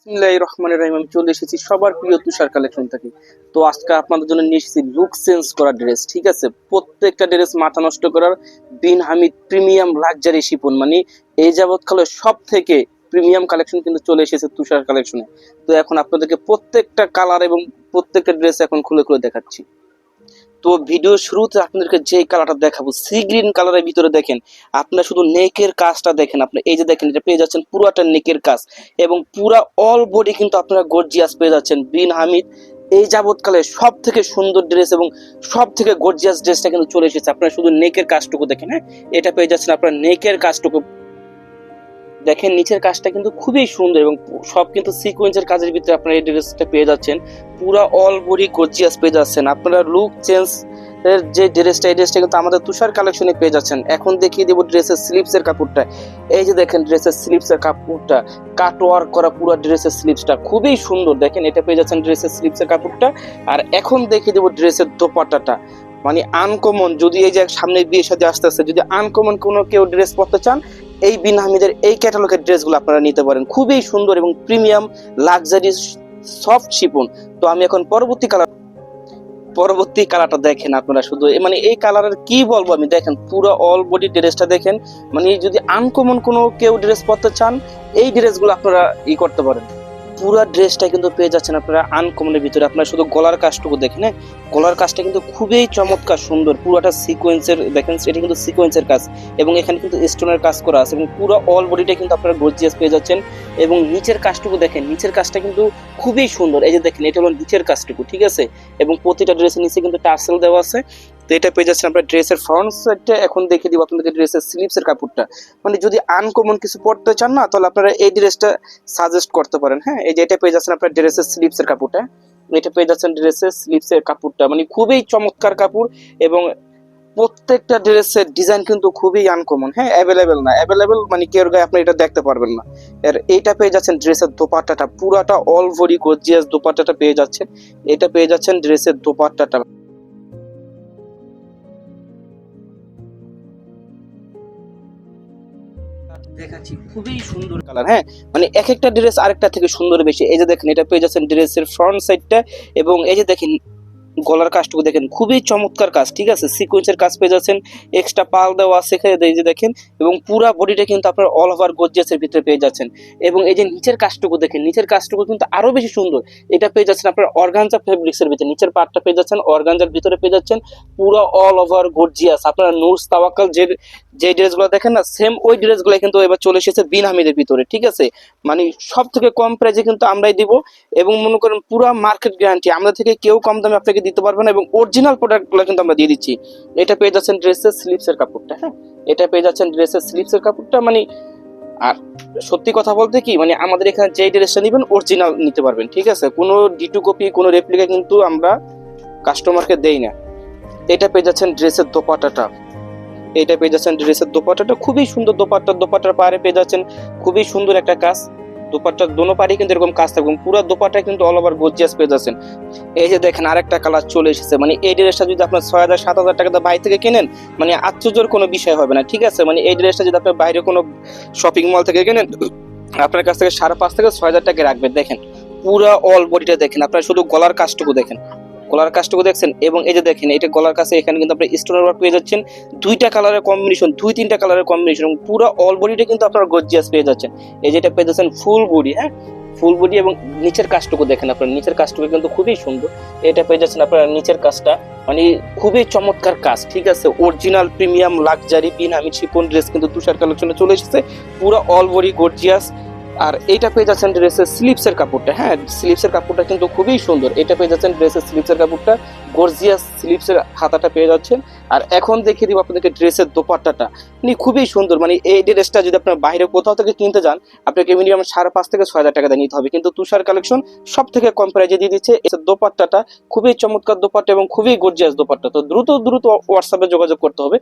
বিসমিল্লাহির রহমানির রহিম। আমি চলে এসেছি সবার প্রিয় তুষার কালেকশন থেকে। তো আজকে আপনাদের জন্য নিয়ে এসেছি লুক চেঞ্জ করা ড্রেস। ঠিক আছে, প্রত্যেকটা ড্রেস মাথা নষ্ট করার বিন হামিদ প্রিমিয়াম লাক্সারি শিপন, মানে এই যাবৎকালে সব থেকে প্রিমিয়াম কালেকশন কিন্তু চলে এসেছে তুষার কালেকশনে। তো এখন আপনাদেরকে প্রত্যেকটা কালার এবং প্রত্যেকটা ড্রেস এখন খুলে খুলে দেখাচ্ছি। তো ভিডিও শুরুতে আপনাদেরকে যে কালারটা দেখাবো, সি গ্রিন কালারের ভিতরে দেখেন, আপনারা শুধু নেকের কাজটা দেখেন। আপনি এই যে দেখেন, এটা পেয়ে যাচ্ছেন পুরাটা নেকের কাজ এবং পুরা অল বডি কিন্তু আপনারা গর্জিয়াস পেয়ে যাচ্ছেন। বিন হামিদ এই যাবৎকালে সব থেকে সুন্দর ড্রেস এবং সব থেকে গর্জিয়াস ড্রেসটা কিন্তু চলে এসেছে। আপনারা শুধু নেকের কাজটুকু দেখেন। হ্যাঁ, এটা পেয়ে যাচ্ছেন আপনারা নেকের কাজটুকু দেখেন। নিচের কাজটা কিন্তু খুবই সুন্দর এবং সব কিন্তু সিকোয়েন্সের কাজের ভিতরে আপনারা এই ড্রেসটা পেয়ে যাচ্ছেন। পুরা অল বডি গর্জিয়াস পেয়ে যাচ্ছেন। আপনারা লুক চেঞ্জ এর যে ড্রেসটা, এই ড্রেসটা কিন্তু আমাদের তুষার কালেকশনে পেয়ে যাচ্ছেন। এখন দেখিয়ে দেবো ড্রেসের স্লিপসের কাপড়টা। এই যে দেখেন ড্রেসের স্লিপসের কাপড়টা, কাট ওয়ার্ক করা পুরো ড্রেসের স্লিপসটা খুবই সুন্দর। দেখেন এটা পেয়ে যাচ্ছেন ড্রেসের স্লিপসের কাপড়টা। আর এখন দেখিয়ে দেবো ড্রেসের দোপাট্টাটা, মানে আনকমন। যদি এই যে সামনে বিয়ে সাথে আসতেছে, যদি আনকমন কোনো কেউ ড্রেস পরতে চান, এই বিন হামিদের এই ক্যাটালগের ড্রেসগুলো আপনারা নিতে পারেন। খুবই সুন্দর এবং প্রিমিয়াম লাক্সারি সফট শিপন। তো আমি এখন পরবর্তী কালারটা দেখেন। আপনারা শুধু মানে এই কালারের কি বলবো আমি, দেখেন পুরো অল বডি ড্রেসটা দেখেন। মানে যদি আনকমন কোনো কেউ ড্রেস পরতে চান, এই ড্রেসগুলো আপনারা করতে পারেন। পুরো ড্রেসটা কিন্তু পেয়ে যাচ্ছেন আপনারা আনকমনের ভিতরে। আপনারা শুধু গলার কাজটুকু দেখেন। হ্যাঁ, গলার কাজটা কিন্তু খুবই চমৎকার সুন্দর। পুরোটা সিকোয়েন্সের দেখেন, সেটা কিন্তু সিকোয়েন্সের কাজ এবং এখানে কিন্তু স্টোনের কাজ করা আছে এবং পুরো অল বডিটা কিন্তু আপনারা গর্জিয়াস পেয়ে যাচ্ছেন। এবং নিচের কাজটুকু দেখেন, নিচের কাজটা কিন্তু খুবই সুন্দর। এই যে দেখেন, এটা হলো নিচের কাজটুকু, ঠিক আছে। এবং প্রতিটা ড্রেসের নিচে কিন্তু টার্সেল দেওয়া আছে। তো এটা পেয়ে যাচ্ছেন আপনার ড্রেসের ফ্রন্ট সাইডটা। এখন দেখিয়ে দিব আপনাদেরকে ড্রেসের স্লিপসের কাপড়টা। মানে যদি আনকমন কিছু পরতে চান না, তাহলে আপনারা এই ড্রেসটা সাজেস্ট করতে পারেন। হ্যাঁ, এই যে এটা পেয়ে যাচ্ছেন আপনার ড্রেসের স্লিপসের কাপড়টা। এটা পেয়ে যাচ্ছেন ড্রেসের স্লিপসের কাপড়টা, মানে খুবই চমৎকার কাপড় এবং প্রত্যেকটা ড্রেসের ডিজাইন কিন্তু খুবই আনকমন। হ্যাঁ, অ্যাভেলেবেল না, অ্যাভেলেবেল মানে কেউ গায়ে আপনি এটা দেখতে পারবেন না। আর এইটা পেয়ে যাচ্ছেন ড্রেসের দোপাট্টাটা, পুরাটা অল বডি গর্জিয়াস দোপাট্টাটা পেয়ে যাচ্ছেন। এটা পেয়ে যাচ্ছেন ড্রেসের দোপাট্টাটা। দেখাচ্ছি খুবই সুন্দর কালার। হ্যাঁ, মানে এক একটা ড্রেস আরেকটা থেকে সুন্দর বেশি। এই যে দেখেন, এটা পেয়ে যাচ্ছেন ড্রেসের ফ্রন্ট সাইডটা এবং এই যে দেখেন গলার কাজটুকু দেখেন, খুবই চমৎকার কাজ, ঠিক আছে। সিকোয়েন্সের কাজ পেয়ে যাচ্ছেন, এক্সট্রা পাল দেওয়া আছে এখানে, এই যে দেখেন। এবং পুরা বডিটা কিন্তু আপনার অল ওভার গর্জিয়াসের ভিতরে পেয়ে যাচ্ছেন। এবং এই যে নিচের কাজটুকু দেখেন, নিচের কাজটুকু কিন্তু আরো বেশি সুন্দর। এটা পেয়ে যাচ্ছেন আপনার অর্গানজা ফেব্রিক্সের ভিতরে, নিচের পার্টটা পেয়ে যাচ্ছেন অর্গানজার ভিতরে পেয়ে যাচ্ছেন। পুরো অল ওভার গর্জিয়াস। আপনারা নুরস তাওয়াক্কাল যে যে ড্রেসগুলো দেখেন না, সেম ওই ড্রেসগুলো কিন্তু এবার চলে এসেছে বিন হামিদের ভিতরে, ঠিক আছে। মানে সব থেকে কম প্রাইসে কিন্তু আমরাই দিব এবং মনে করেন পুরো মার্কেট গ্যারান্টি, আমাদের থেকে কেউ কম দামে আপনাকে দিতে পারবে না এবং অরিজিনাল প্রোডাক্টগুলো কিন্তু আমরা দিয়ে দিচ্ছি। এটা পেয়ে যাচ্ছেন ড্রেসের স্লিপসের কাপড়টা। হ্যাঁ, এটা পেয়ে যাচ্ছেন ড্রেসের স্লিপসের কাপড়টা। মানে আর সত্যি কথা বলতে কি, মানে আমাদের এখানে যে ড্রেসটা নেবেন অরিজিনাল নিতে পারবেন, ঠিক আছে। কোনো ডিটু কপি, কোনো রেপ্লিকা কিন্তু আমরা কাস্টমারকে দেই না। এটা পেয়ে যাচ্ছেন ড্রেসের দোপাট্টাটা। এটা পেয়ে যাচ্ছেন ড্রেসের দোপাট্টাটা, খুবই সুন্দর দোপাট্টা। দোপাট্টার পাড়ে পেয়ে যাচ্ছেন খুবই সুন্দর একটা কাজ। দোপাট্টার দোনো পাড়ে কিন্তু এরকম কাজ থাকবে, পুরো দোপাট্টা কিন্তু অল ওভার গর্জিয়াস পেয়ে যাচ্ছেন। এই যে দেখেন আরেকটা কালার চলে এসেছে। মানে এই ড্রেসটা যদি আপনার 6,000 7,000 টাকা বাইরে থেকে কেনেন, মানে আশ্চর্যের কোনো বিষয় হবে না, ঠিক আছে। মানে এই ড্রেসটা যদি আপনার বাইরে কোনো শপিং মল থেকে কেনেন, আপনার কাছ থেকে 5,500 থেকে 6,000 টাকা রাখবেন। দেখেন পুরো অল বডিটা দেখেন, আপনার শুধু গলার কাজটুকু দেখেন, গলার কাজটুকু দেখছেন। এবং এই যে দেখেন, এটা গলার কাছে এখানে কিন্তু আপনি স্টোনের ওয়ার্ক পেয়ে যাচ্ছেন। দুইটা কালারের কম্বিনেশন, 2-3টা কালারের কম্বিনেশন এবং পুরো অল বডিটা কিন্তু আপনারা গর্জিয়াস পেয়ে যাচ্ছেন। এই যেটা পেয়ে যাচ্ছেন ফুল বডি। হ্যাঁ, ফুল বডি এবং নিচের কাজটুকু দেখেন, আপনার নিচের কাজটুকু কিন্তু খুবই সুন্দর। এটা পেয়ে যাচ্ছেন আপনার নিচের কাজটা, মানে খুবই চমৎকার কাজ, ঠিক আছে। অরিজিনাল প্রিমিয়াম লাক্সারি বিন হামিদ শিফন ড্রেস কিন্তু তুষার কালেকশনে চলে এসেছে, পুরো অল বডি গর্জিয়াস। আর এইটা পেয়ে যাচ্ছেন ড্রেসের স্লিপসের কাপড়টা। হ্যাঁ, স্লিপসের কাপড়টা কিন্তু খুবই সুন্দর। এটা পেয়ে যাচ্ছেন ড্রেসের স্লিপসের কাপড়টা, গর্জিয়াস স্লিপসের হাতাটা পেয়ে যাচ্ছেন। আর এখন দেখিয়ে দিব আপনাদেরকে ড্রেসের দোপাট্টাটা, মানে খুবই সুন্দর। মানে এই ড্রেসটা যদি আপনার বাইরে কোথাও থেকে কিনতে যান, আপনাকে মিনিমাম 5,500 থেকে 6,000 টাকা দিয়ে নিতে হবে, কিন্তু তুষার কালেকশন সব থেকে কম প্রাইজে দিয়ে দিচ্ছে। এই দোপাট্টাটা খুবই চমৎকার দোপাট্টা এবং খুবই গর্জিয়াস দোপাট্টা। তো দ্রুত দ্রুত হোয়াটসঅ্যাপে যোগাযোগ করতে হবে।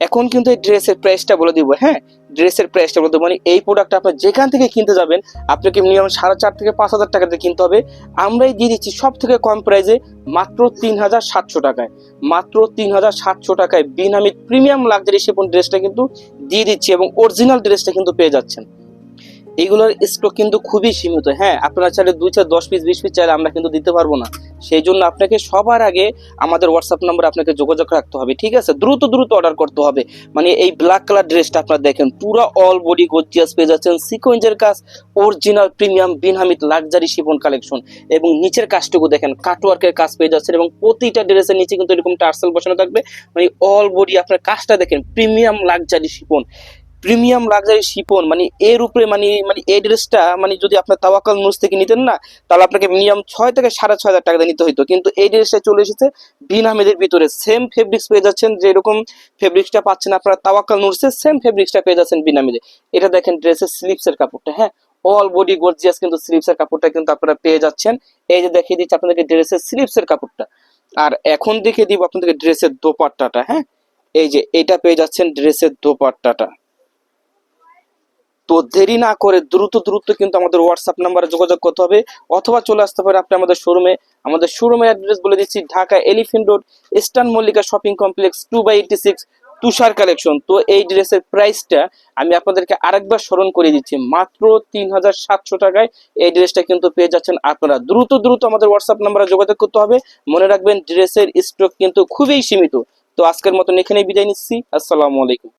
এখন কিন্তু এই ড্রেসের প্রাইসটা বলে দিব। হ্যাঁ, ড্রেসের প্রাইসটা বলে দেবো। মানে এই প্রোডাক্ট আপনি যেখান থেকে কিনতে যাবেন, আপনাকে মিনিমাম 4,500 থেকে 5,000 টাকা দিয়ে কিনতে হবে। আমরাই দিয়ে দিচ্ছি সব থেকে কম প্রাইসে, মাত্র 3,700 টাকায়। মাত্র 3,700 টাকায় বিন হামিদ প্রিমিয়াম লাক্সারি শিফন ড্রেসটা কিন্তু দিয়ে দিচ্ছি এবং অরিজিনাল ড্রেসটা কিন্তু পেয়ে যাচ্ছেন। এইগুলোর স্টক কিন্তু খুবই সীমিত। হ্যাঁ, আপনারা চাইলে 2 4 10 পিস 20 পিস চাইলে আমরা কিন্তু দিতে পারবো না। সেই জন্য আপনাকে সবার আগে আমাদের হোয়াটসঅ্যাপ নাম্বারে আপনাকে যোগাযোগ রাখতে হবে, ঠিক আছে? দ্রুত দ্রুত অর্ডার করতে হবে। মানে এই ব্ল্যাক কালার ড্রেসটা আপনারা দেখেন, পুরো অল বডি গর্জিয়াস পেয়ে যাচ্ছেন, সিকোয়েন্সের কাজ, অরিজিনাল প্রিমিয়াম বিন হামিদ লাক্সারি শিফন কালেকশন। এবং নিচের কাজটুকু দেখেন, কাটওয়ার্কের কাজ পেয়ে যাচ্ছেন এবং প্রতিটা ড্রেসের নিচে কিন্তু এরকম টার্সেল বসানো থাকবে। মানে অল বডি আপনার কাজটা দেখেন, premium luxury chiffon, premium luxury Shipon. মানে এর উপরে মানে মানে এই ড্রেসটা মানে যদি আপনার তাওয়াক্কাল নুজ থেকে নিতেন না, তাহলে আপনাকে মিনিমাম 6 থেকে 6.5 হাজার টাকা দিয়ে নিতে হতো। কিন্তু এই ড্রেসটা চলে এসেছে বিন আহমেদের ভিতরে, সেম ফেব্রিক্স পেয়ে যাচ্ছেন, যেরকম ফেব্রিক্সটা পাচ্ছেন আপনারা তাওয়াক্কাল নুরসে, সেম ফেব্রিক্সটা পেয়ে যাচ্ছেন বিন আহমেদে। এটা দেখেন ড্রেসের স্লিপসের কাপড়টা, হ্যাঁ, অল বডি গর্জিয়াস কিন্তু স্লিপসের কাপড়টা কিন্তু আপনারা পেয়ে যাচ্ছেন। এই যে দেখিয়ে দিচ্ছি আপনাদেরকে ড্রেসের স্লিপসের কাপড়টা। আর এখন দেখিয়ে দিব আপনাদেরকে ড্রেসের দোপাট্টাটা। হ্যাঁ, এই যে এটা পেয়ে যাচ্ছেন ড্রেসের দোপাট্টাটা। তো দেরি না করে দ্রুত দ্রুত কিন্তু আমাদের হোয়াটসঅ্যাপ নাম্বারে যোগাযোগ করতে হবে, অথবা চলে আসতে পারে আপনি আমাদের শোরুমে। আমাদের শোরুমের অ্যাড্রেস বলে দিচ্ছি, Dhaka elephant road, eastern Mallika shopping complex, 2/86, তুষার কালেকশন। তো এই ড্রেসের প্রাইসটা আমি আপনাদেরকে আরেকবার স্মরণ করে দিচ্ছি, মাত্র 3700 টাকায় এই ড্রেসটা কিন্তু পেয়ে যাচ্ছেন আপনারা। দ্রুত দ্রুত আমাদের হোয়াটসঅ্যাপ নাম্বারে যোগাযোগ করতে হবে। মনে রাখবেন ড্রেসের স্টক কিন্তু খুবই সীমিত। তো আজকের মতন এখানেই বিদায় নিচ্ছি। আসসালামু আলাইকুম।